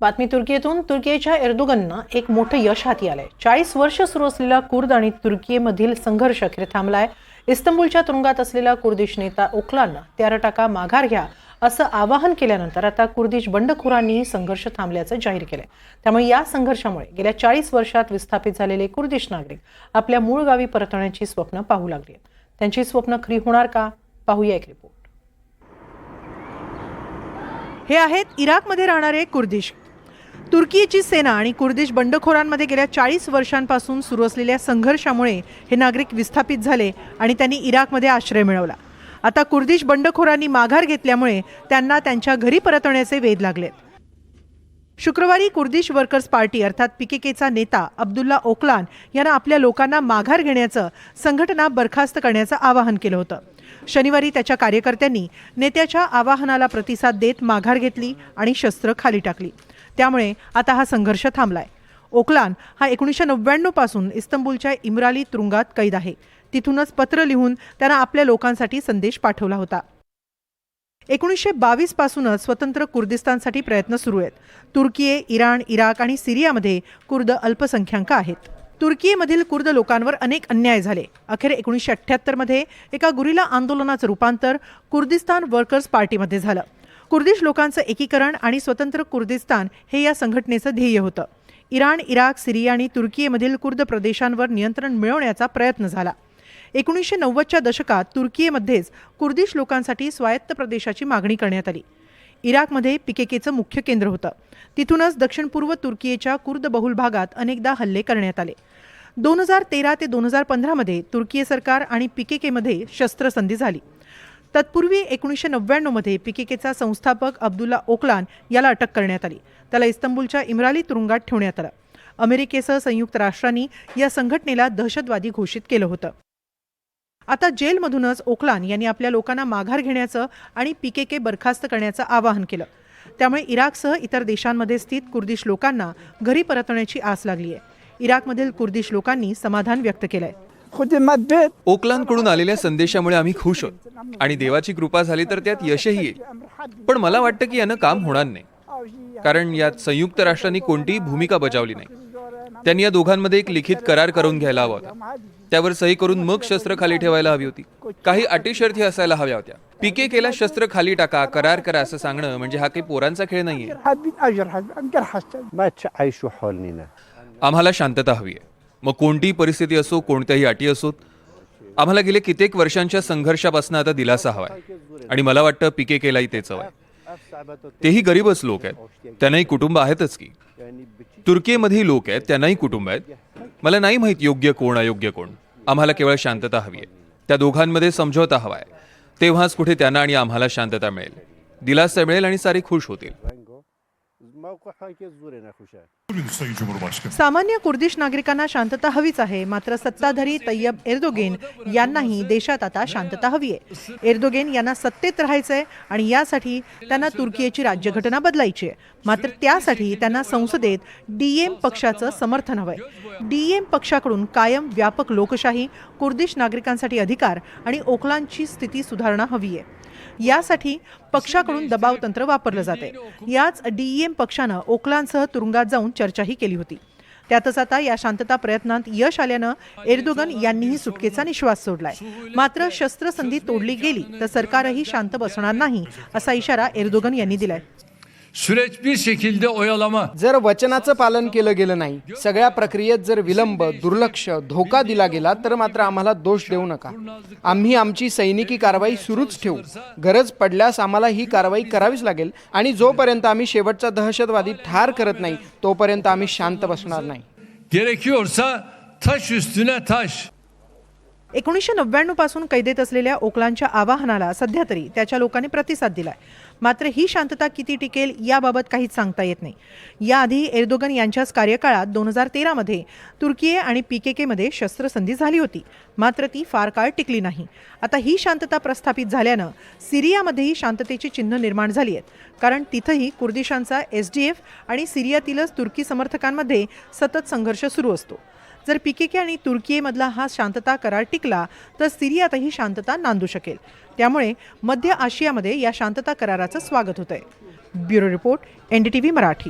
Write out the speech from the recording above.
बातमी तुर्कीतून. तुर्कीच्या एर्दोगननं एक मोठं यश हाती आलंय. 40 वर्ष सुरू असलेला कुर्द आणि तुर्कीमधील संघर्ष अखेर थांबलाय. इस्तंबूलच्या तुरुंगात असलेला कुर्दिश नेता ओकलाननं 13 टाका माघार घ्या असं आवाहन केल्यानंतर आता कुर्दिश बंडखोरांनी संघर्ष थांबल्याचं जाहीर केलंय. त्यामुळे या संघर्षामुळे गेल्या 40 वर्षात विस्थापित झालेले कुर्दिश नागरिक आपल्या मूळ गावी परतण्याची स्वप्न पाहू लागली आहेत. त्यांची स्वप्न खरी होणार का? पाहूया एक रिपोर्ट. हे आहेत इराकमध्ये राहणारे कुर्दिश. तुर्कीची सेना आणि कुर्दिश बंडखोरांमध्ये गेल्या 40 वर्षांपासून सुरू असलेल्या संघर्षामुळे हे नागरिक विस्थापित झाले आणि त्यांनी इराकमध्ये आश्रय मिळवला. आता कुर्दिश बंडखोरांनी माघार घेतल्यामुळे त्यांना त्यांच्या घरी परतण्याचे वेध लागले. शुक्रवारी कुर्दिश वर्कर्स पार्टी अर्थात पीकेकेचा नेता अब्दुल्ला ओकलान यांना आपल्या लोकांना माघार घेण्याचं, संघटना बरखास्त करण्याचं आवाहन केलं होतं. शनिवारी त्याच्या कार्यकर्त्यांनी नेत्याच्या आवाहनाला प्रतिसाद देत माघार घेतली आणि शस्त्र खाली टाकली. त्यामुळे आता हा संघर्ष थांबलाय. ओकलान हा 1999 पासून इस्तंबूलच्या इमराली तुरुंगात कैद आहे. तिथूनच पत्र लिहून त्यानं आपल्या लोकांसाठी संदेश पाठवला होता. 1922 पासूनच स्वतंत्र कुर्दिस्तानसाठी प्रयत्न सुरू आहेत. तुर्की, इराण, इराक आणि सिरियामध्ये कुर्द अल्पसंख्याक आहेत. तुर्कीमधील कुर्द लोकांवर अनेक अन्याय झाले. अखेर 1978 मध्ये एका गुरिल्ला आंदोलनाचं रूपांतर कुर्दिस्तान वर्कर्स पार्टीमध्ये झालं. कुर्दिश लोकांचं एकीकरण आणि स्वतंत्र कुर्दिस्तान हे या संघटनेचं ध्येय होतं. इराण, इराक, सिरिया आणि तुर्कीमधील कुर्द प्रदेशांवर नियंत्रण मिळवण्याचा प्रयत्न झाला. 1990च्या दशकात तुर्कीमध्येच कुर्दिश लोकांसाठी स्वायत्त प्रदेशाची मागणी करण्यात आली. इराकमध्ये पीकेकेचं मुख्य केंद्र होतं. तिथूनच दक्षिण पूर्व तुर्कीच्या कुर्द बहुल भागात अनेकदा हल्ले करण्यात आले. 2013 ते 2015 मध्ये तुर्की सरकार आणि पीकेकेमध्ये शस्त्रसंधी झाली. तत्पूर्वी 1999 मध्ये पीकेकेचा संस्थापक अब्दुल्ला ओकलान याला अटक करण्यात आली. त्याला इस्तंबूलच्या इमराली तुरुंगात ठेवण्यात आलं. अमेरिकेसह संयुक्त राष्ट्रांनी या संघटनेला दहशतवादी घोषित केलं होतं. आता जेलमधूनच ओकलान यांनी आपल्या लोकांना माघार घेण्याचं आणि पीकेके बरखास्त करण्याचं आवाहन केलं. त्यामुळे इराकसह इतर देशांमध्ये स्थित कुर्दिश लोकांना घरी परतण्याची आस लागली आहे. इराकमधील कुर्दिश लोकांनी समाधान व्यक्त केलंय. ओकलानकडून आलेल्या संदेशामुळे आम्ही खुश आहोत आणि देवाची कृपा झाली तर त्यात यशही येईल. पण मला वाटतं की यानं काम होणार नाही, कारण यात संयुक्त राष्ट्रांनी कोणतीही भूमिका बजावली नाही. त्यांनी या दोघांमध्ये एक लिखित करार करून घ्यायला हवा होता. त्यावर सही करून मग शस्त्र खाली ठेवायला हवी होती. काही अटी शर्ती असायला हव्या होत्या. पीकेकेला शस्त्र खाली टाका, करार करा असं सांगणं म्हणजे हा काही पोरांचा खेळ नाहीये. आम्हाला शांतता हवी आहे, मग कोणतीही परिस्थिती असो, कोणत्याही अटी असोत. आम्हाला गेले कित्येक वर्षांच्या संघर्षापासून आता दिलासा हवाय आणि मला वाटतं पीकेकेलाही तेच हवंय. तेही गरीबच लोक आहेत, त्यांनाही कुटुंब आहेतच की. तुर्कीमध्ये लोक आहेत, त्यांनाही कुटुंब आहेत. मला नाही माहित योग्य कोण अयोग्य कोण. आम्हाला केवळ शांतता हवी आहे. त्या दोघांमध्ये समझोता हवाय. तेव्हाच कुठे त्यांना आणि आम्हाला शांतता मिळेल, दिलासा मिळेल आणि सारे खुश होतील. सामान्य कुर्दिश नागरिकांना शांतता हवीच आहे. मात्र सत्ताधारी तय्यब एर्दोगन यांनाही देशात आता शांतता हवी आहे. एर्दोगन यांना सत्तेत राहायचंय आणि यासाठी त्यांना तुर्कीची राज्यघटना बदलायची आहे. मात्र त्यासाठी त्यांना संसदेत डीएम पक्षाचं समर्थन हवंय. डीएम पक्षाकडून कायम व्यापक लोकशाही, कुर्दिश नागरिकांसाठी अधिकार आणि ओकलानची स्थिती सुधारणा हवी आहे. यासाठी पक्षाकडून दबाव तंत्र वापरलं जाते. याच डीएम पक्षानं ओकलानसह तुरुंगात जाऊन चर्चाही केली होती. त्यातच आता या शांतता प्रयत्नांत यश आल्यानं एर्दोगन यांनीही सुटकेचा निश्वास सोडलाय. मात्र शस्त्रसंधी तोडली गेली तर सरकारही शांत बसणार नाही असा इशारा एर्दोगन यांनी दिलाय. süreç bir şekilde oyalama. जर वचनाचं पालन केलं गेलं नाही, सगळ्या प्रक्रियेत जर विलंब, दुर्लक्ष, धोका दिला गेला तर मात्र आम्हाला दोष देऊ नका. आम्ही आमची सैनिकी कारवाई सुरूच ठेवू. गरज पडल्यास आम्हाला ही कारवाई करावीच लागेल आणि जोपर्यंत आम्ही शेवटचा दहशतवादी ठार करत नाही तोपर्यंत आम्ही शांत बसणार नाही. Gerekiyorsa taş üstüne taş. 1999 पासून कैदेत असलेल्या ओकलानच्या आवाहनाला सध्या तरी त्याच्या लोकांनी प्रतिसाद दिलाय. मात्र ही शांतता किती टिकेल याबाबत काहीच सांगता येत नाही. याआधी एर्दोगन यांच्याच कार्यकाळात 2013 मध्ये तुर्की आणि पीकेकेमध्ये शस्त्रसंधी झाली होती. मात्र ती फार काळ टिकली नाही. आता ही शांतता प्रस्थापित झाल्यानं सिरियामध्येही शांततेची चिन्ह निर्माण झाली आहेत. कारण तिथंही कुर्दिशांचा एसडीएफ आणि सिरियातीलच तुर्की समर्थकांमध्ये सतत संघर्ष सुरू असतो. जर पीकेके आणि तुर्कीमधला हा शांतता करार टिकला तर सिरियातही शांतता नांदू शकेल. त्यामुळे मध्य आशियामध्ये या शांतता कराराचं स्वागत होतंय. Bureau report, NDTV Marathi.